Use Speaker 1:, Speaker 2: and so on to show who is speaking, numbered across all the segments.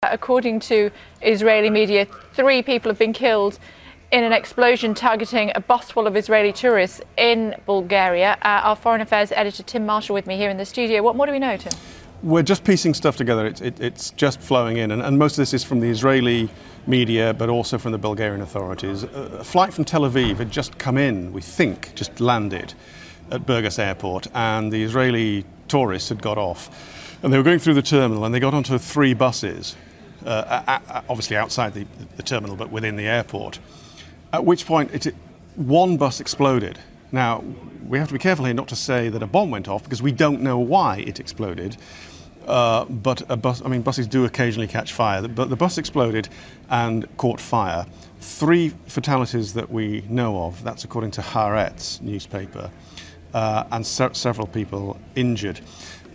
Speaker 1: According to Israeli media, 3 people have been killed in an explosion targeting a bus full of Israeli tourists in Bulgaria. Our Foreign Affairs editor Tim Marshall with me here in the studio. What more do we know, Tim?
Speaker 2: We're just piecing stuff together. It's just flowing in, and most of this is from the Israeli media, but also from the Bulgarian authorities. A flight from Tel Aviv had just come in, we think, just landed at Burgas airport, and the Israeli tourists had got off. And they were going through the terminal, and they got onto 3 buses, obviously outside the terminal, but within the airport. At which point, one bus exploded. Now, we have to be careful here not to say that a bomb went off, because we don't know why it exploded. But buses do occasionally catch fire. But the bus exploded and caught fire. 3 fatalities that we know of. That's according to Haaretz newspaper, and several people injured.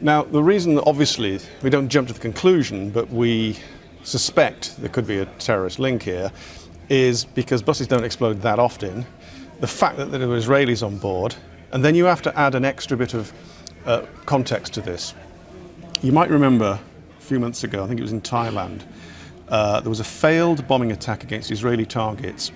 Speaker 2: Now, the reason that obviously we don't jump to the conclusion, but we suspect there could be a terrorist link here, is because buses don't explode that often. The fact that there were Israelis on board, and then you have to add an extra bit of context to this. You might remember a few months ago, I think it was in Thailand, there was a failed bombing attack against Israeli targets,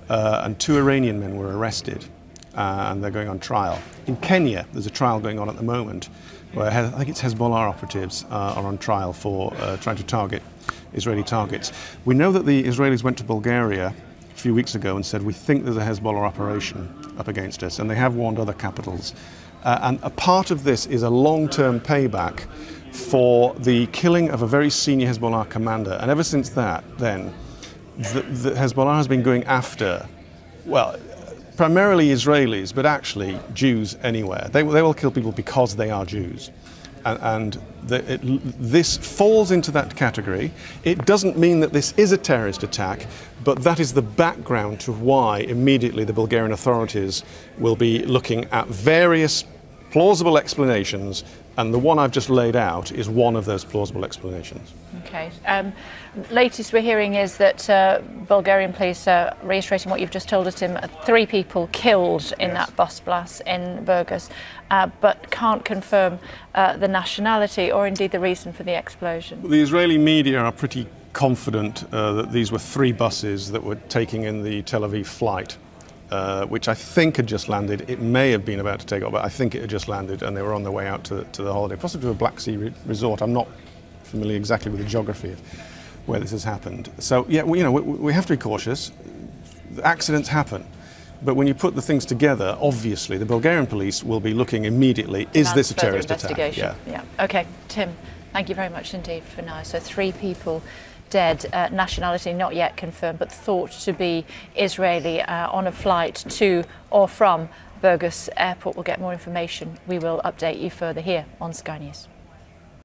Speaker 2: and 2 Iranian men were arrested, and they're going on trial. In Kenya, there's a trial going on at the moment, where I think it's Hezbollah operatives are on trial for trying to target Israeli targets. We know that the Israelis went to Bulgaria a few weeks ago and said, we think there's a Hezbollah operation up against us, and they have warned other capitals. And a part of this is a long-term payback for the killing of a very senior Hezbollah commander. And ever since that, then, the Hezbollah has been going after, well, primarily Israelis, but actually Jews anywhere. They will kill people because they are Jews. This falls into that category. It doesn't mean that this is a terrorist attack, but that is the background to why immediately the Bulgarian authorities will be looking at various plausible explanations, and the one I've just laid out is one of those plausible explanations. Okay.
Speaker 1: Latest we're hearing is that Bulgarian police are reiterating what you've just told us, Tim, 3 people killed in that bus blast in Burgas, but can't confirm the nationality or indeed the reason for the explosion.
Speaker 2: Well, the Israeli media are pretty confident that these were 3 buses that were taking in the Tel Aviv flight, which I think had just landed. It may have been about to take off, but I think it had just landed and they were on their way out to the holiday, possibly to a Black Sea resort. I'm not familiar exactly with the geography of where this has happened. So, yeah, we have to be cautious. Accidents happen. But when you put the things together, obviously, the Bulgarian police will be looking immediately, is this a terrorist attack?
Speaker 1: Yeah. Okay, Tim, thank you very much indeed for now. So 3 people dead, nationality not yet confirmed, but thought to be Israeli, on a flight to or from Burgas Airport. We'll get more information. We will update you further here on Sky News.